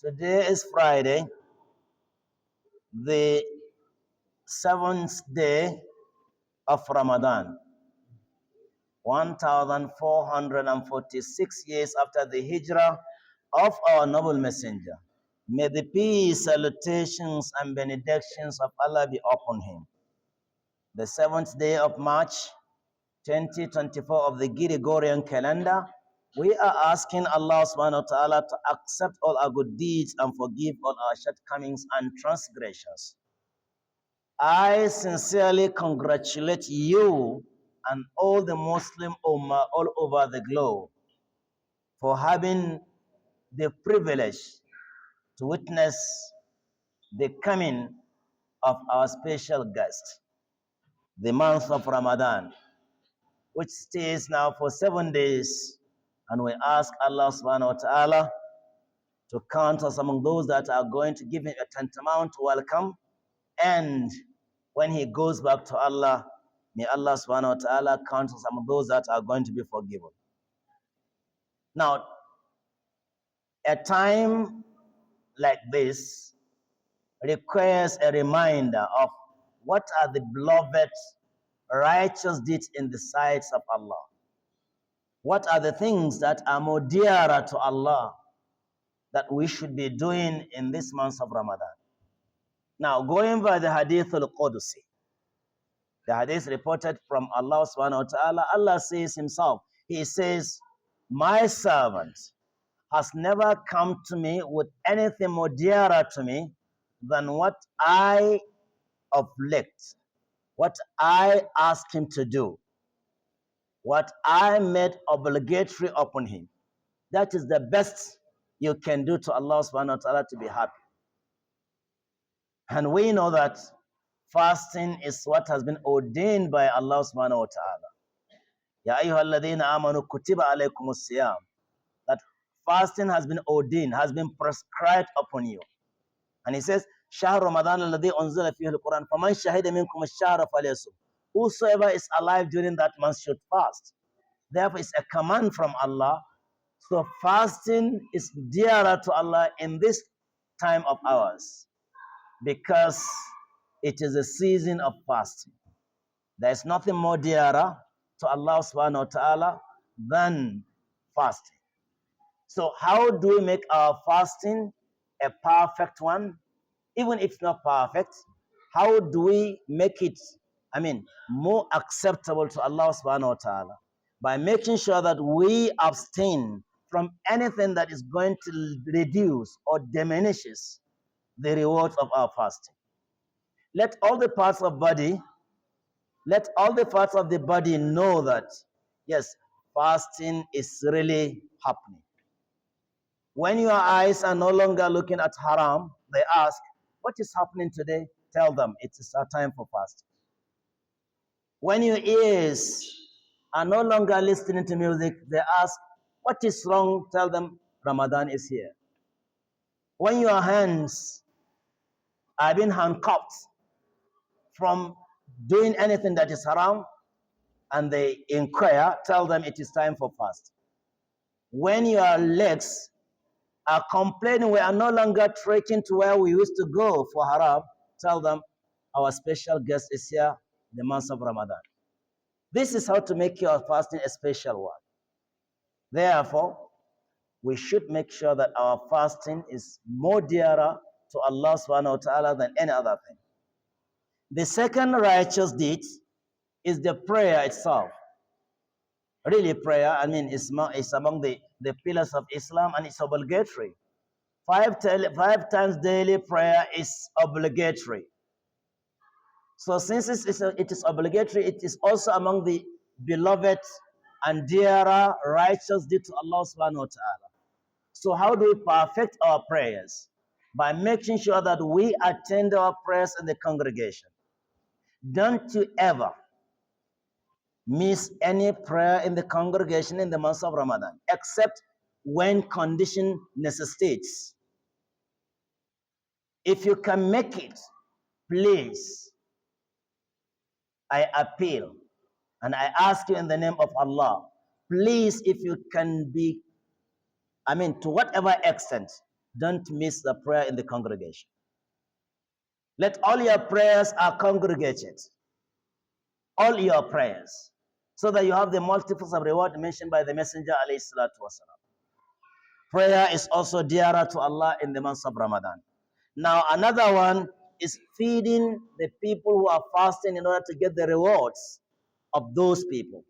Today is Friday, the seventh day of Ramadan, 1446 years after the hijrah of our noble messenger. May the peace, salutations, and benedictions of Allah be upon him. The seventh day of March, 2024 of the Gregorian calendar, we are asking Allah subhanahu wa ta'ala to accept all our good deeds and forgive all our shortcomings and transgressions. I sincerely congratulate you and all the Muslim Ummah all over the globe for having the privilege to witness the coming of our special guest, the month of Ramadan, which stays now for 7 days. And we ask Allah subhanahu wa ta'ala to count us among those that are going to give him a tantamount welcome. And when he goes back to Allah, may Allah subhanahu wa ta'ala count us among those that are going to be forgiven. Now, a time like this requires a reminder of what are the beloved righteous deeds in the sights of Allah. What are the things that are more dearer to Allah that we should be doing in this month of Ramadan? Now, going by the Hadith al-Qudusi, the Hadith reported from Allah subhanahu wa ta'ala, Allah says himself, he says, my servant has never come to me with anything more dearer to me than what I afflict, what I ask him to do, what I made obligatory upon him. That is the best you can do to Allah subhanahu wa ta'ala to be happy. And we know that fasting is what has been ordained by Allah subhanahu wa ta'ala. Ya ayyuhalladhina amanu kutiba alaykumus siyam. That fasting has been ordained, has been prescribed upon you. And he says, Shahr Ramadan alladhi unzila fihi al-Quran, faman shahida minkum ash-shahra falyasum. Whosoever is alive during that month should fast. Therefore, it's a command from Allah. So fasting is dearer to Allah in this time of ours because it is a season of fasting. There is nothing more dearer to Allah subhanahu wa ta'ala than fasting. So how do we make our fasting a perfect one? Even if it's not perfect, how do we make it, more acceptable to Allah subhanahu wa ta'ala? By making sure that we abstain from anything that is going to reduce or diminishes the rewards of our fasting. Let all the parts of the body know that, yes, fasting is really happening. When your eyes are no longer looking at haram, they ask, what is happening today? Tell them it is our time for fasting. When your ears are no longer listening to music, they ask, what is wrong? Tell them Ramadan is here. When your hands are being handcuffed from doing anything that is haram, and they inquire, tell them it is time for fast. When your legs are complaining, we are no longer trekking to where we used to go for haram, tell them our special guest is here, the month of Ramadan. This is how to make your fasting a special one. Therefore, we should make sure that our fasting is more dearer to Allah subhanahu wa ta'ala than any other thing. The second righteous deed is the prayer itself. Really, prayer, is among the pillars of Islam, and it's obligatory. 5 times daily prayer is obligatory. So since it is obligatory, it is also among the beloved and dearer righteous deed to Allah subhanahu wa ta'ala. So how do we perfect our prayers? By making sure that we attend our prayers in the congregation. Don't you ever miss any prayer in the congregation in the month of Ramadan, except when condition necessitates. If you can make it, please, I appeal and I ask you in the name of Allah, please, if you can be, to whatever extent, Don't miss the prayer in the congregation. Let all your prayers are congregated. All your prayers. So that you have the multiples of reward mentioned by the Messenger alayhi salatu wasalam. Prayer is also dearer to Allah in the month of Ramadan. Now another one is feeding the people who are fasting in order to get the rewards of those people.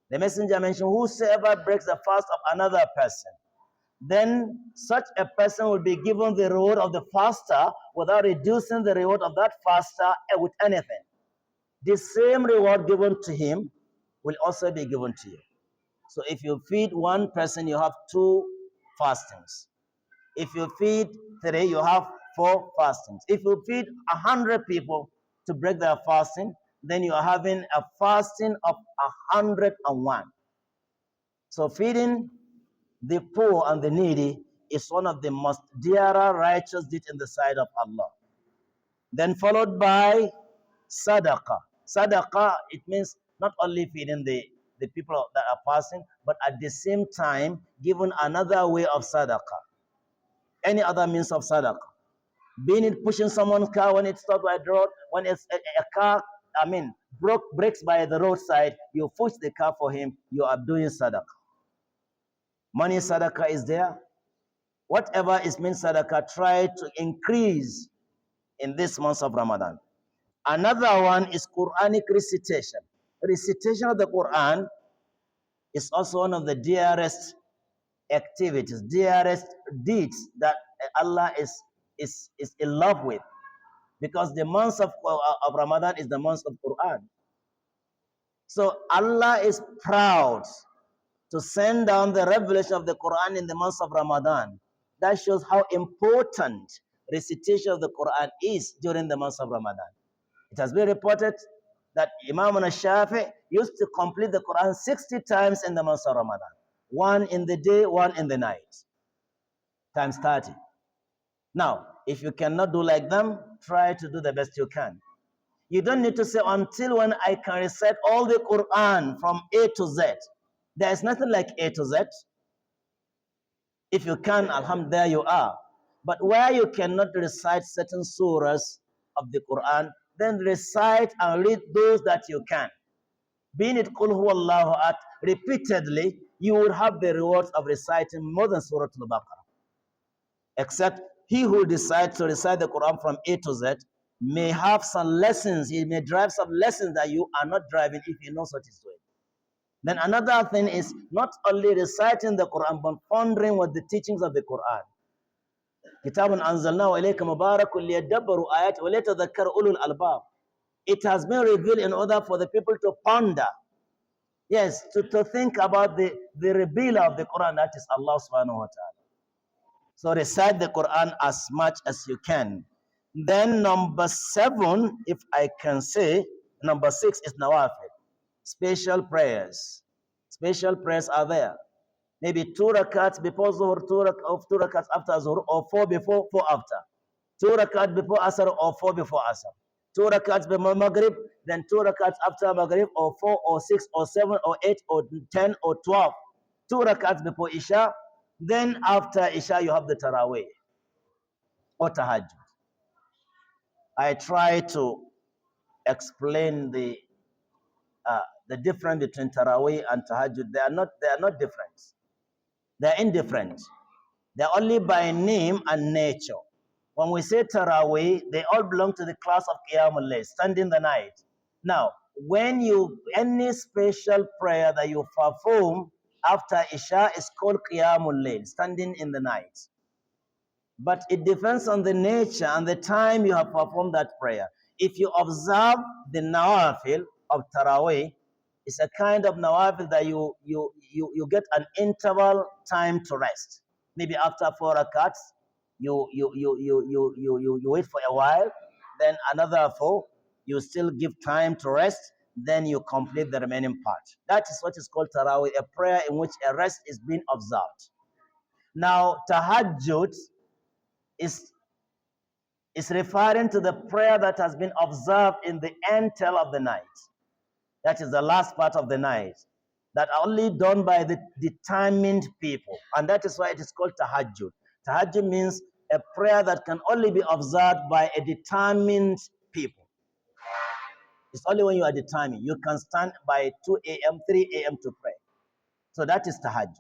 The Messenger mentioned, whosoever breaks the fast of another person, then such a person will be given the reward of the faster without reducing the reward of that faster with anything. The same reward given to him will also be given to you. So if you feed one person, you have 2 fastings. If you feed 3, you have 4 fastings. If you feed 100 people to break their fasting, then you are having a fasting of 101. So feeding the poor and the needy is one of the most dearer righteous deeds in the sight of Allah. Then followed by sadaqah. Sadaqah, it means not only feeding the people that are fasting, but at the same time giving another way of sadaqah. Any other means of sadaqah. Being it pushing someone's car when it's stopped by the road, when it's a car, breaks by the roadside, you push the car for him, you are doing sadaqah. Money sadaqah is there. Whatever is meant sadaqah, try to increase in this month of Ramadan. Another one is Quranic recitation. Recitation of the Quran is also one of the dearest activities, dearest deeds that Allah is in love with. Because the month of Ramadan is the month of Quran. So Allah is proud to send down the revelation of the Quran in the month of Ramadan. That shows how important recitation of the Quran is during the month of Ramadan. It has been reported that Imam al-Shafi used to complete the Quran 60 times in the month of Ramadan. 1 in the day, 1 in the night. Times 30. Now, if you cannot do like them, try to do the best you can. You don't need to say, until when I can recite all the Quran from A to Z. There is nothing like A to Z. If you can, alhamdulillah, there you are. But where you cannot recite certain surahs of the Quran, then recite and read those that you can. Being it Qul Huwallahu Ahad repeatedly, you will have the rewards of reciting more than Surah Al-Baqarah. Except he who decides to recite the Quran from A to Z may have some lessons, he may drive some lessons that you are not driving if he knows what he's doing. Then another thing is not only reciting the Quran, but pondering with the teachings of the Quran. Kitabun anzalnahu ilayka mubarakun liyadabbaru ayat wa liyatadhakkar ulul albab. It has been revealed in order for the people to ponder. Yes, to think about the revealer of the Quran, that is Allah subhanahu wa ta'ala. So recite the Quran as much as you can. Then number 7, if I can say, number 6 is nawafil. Special prayers. Special prayers are there. Maybe 2 rakats before Zuhur, 2 rakats after Zuhur, or 4 before, 4 after. 2 rakats before Asr, or 4 before Asr. 2 rakats before Maghrib, then 2 rakats after Maghrib, or 4, or 6, or 7, or 8, or 10, or 12. 2 rakats before Isha. Then after Isha, you have the Taraweeh or Tahajjud. I try to explain the difference between Taraweeh and Tahajjud. They are not different. They are indifferent. They are only by name and nature. When we say Taraweeh, they all belong to the class of Qiyamul Layl, standing the night. Now, when any special prayer that you perform after Isha is called Qiyamul Layl, standing in the night. But it depends on the nature and the time you have performed that prayer. If you observe the nawafil of Taraweeh, it's a kind of nawafil that you get an interval time to rest. Maybe after 4 rakats, you wait for a while, then another 4, you still give time to rest, then you complete the remaining part. That is what is called Taraweeh, a prayer in which a rest is being observed. Now, Tahajjud is referring to the prayer that has been observed in the end tail of the night. That is the last part of the night. That are only done by the determined people. And that is why it is called Tahajjud. Tahajjud means a prayer that can only be observed by a determined people. It's only when you are determined. You can stand by 2 a.m., 3 a.m. to pray. So that is tahajjud.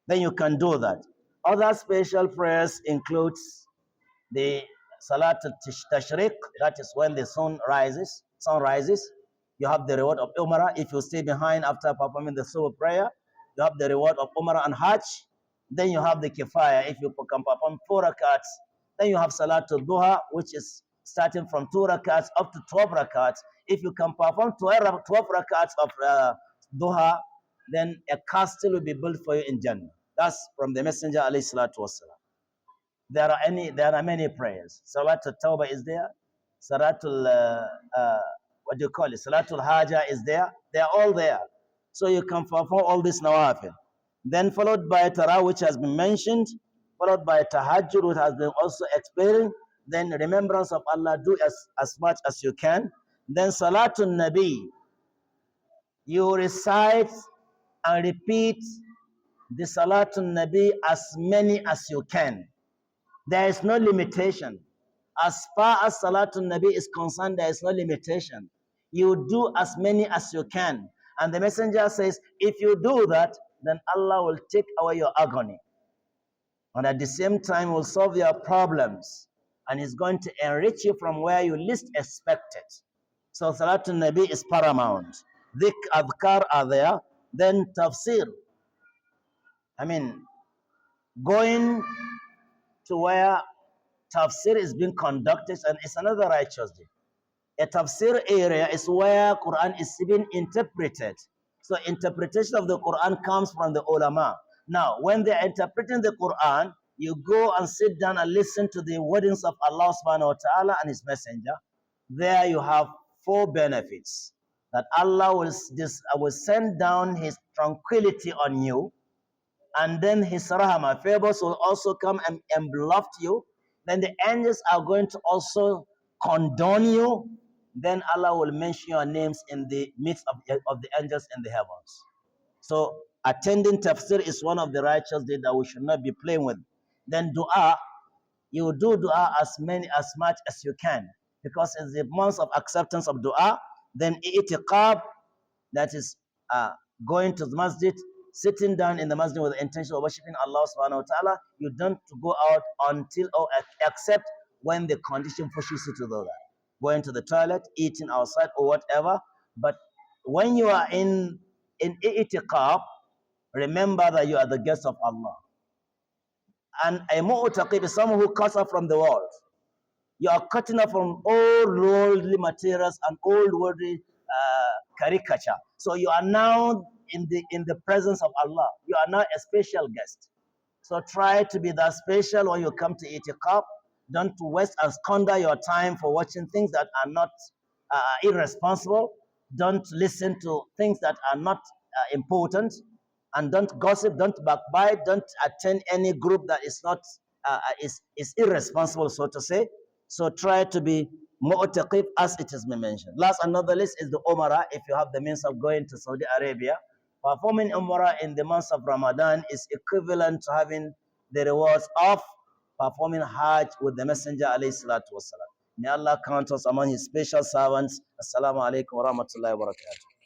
Then you can do that. Other special prayers includes the Salat al-Tashriq, that is when the sun rises. You have the reward of Umrah. If you stay behind after performing the Subh prayer, you have the reward of Umrah and Hajj. Then you have the Kifaya. If you can perform 4 rakats, then you have Salatul Duha, which is starting from 2 rakats up to 12 rakats. If you can perform 12 rakats of Duha, then a castle will be built for you in Jannah. That's from the Messenger alayhi salatu wasalam. There are many prayers. Salatul Tawbah is there. Salatul what do you call it? Salatul Haja is there. They are all there. So you can perform all this nawafil. Then followed by Tara, which has been mentioned, followed by Tahajjud, which has been also explained. Then remembrance of Allah, do as much as you can. Then Salatul Nabi, you recite and repeat the Salatul Nabi as many as you can. There is no limitation. As far as Salatul Nabi is concerned, there is no limitation. You do as many as you can. And the messenger says, if you do that, then Allah will take away your agony. And at the same time will solve your problems. And is going to enrich you from where you least expect it. So Salatul Nabi is paramount. Adhkar are there. Then tafsir. I mean, going to where tafsir is being conducted, and it's another righteous deed. A tafsir area is where Quran is being interpreted. So interpretation of the Quran comes from the ulama. Now, when they are interpreting the Quran, you go and sit down and listen to the wordings of Allah subhanahu wa ta'ala and His Messenger. There you have 4 benefits. That Allah will send down His tranquility on you, and then His rahmah, favors will also come and envelop you. Then the angels are going to also condone you. Then Allah will mention your names in the midst of the angels in the heavens. So attending tafsir is one of the righteous deeds that we should not be playing with. Then dua, you do dua as much as you can, because it's the month of acceptance of dua. Then i'tiqab, that is going to the masjid, sitting down in the masjid with the intention of worshiping Allah subhanahu wa ta'ala. You don't go out until or except when the condition pushes you to do that. Going to the toilet, eating outside or whatever. But when you are in i'tiqab, remember that you are the guest of Allah. And a mu'taqib is someone who cuts off from the world. You are cutting off from all worldly materials and all worldly caricature. So you are now in the presence of Allah. You are now a special guest. So try to be that special when you come to i'tiqab. Don't waste and squander your time for watching things that are not irresponsible. Don't listen to things that are not important. And don't gossip, don't backbite, don't attend any group that is not is irresponsible, so to say. So try to be mu'taqib as it has been mentioned. Last and not the least is the Umrah. If you have the means of going to Saudi Arabia, performing Umrah in the month of Ramadan is equivalent to having the rewards of performing Hajj with the Messenger alayhi salatu wasalam. May Allah count us among His special servants. Assalamu alaikum wa rahmatullahi wa barakatuh.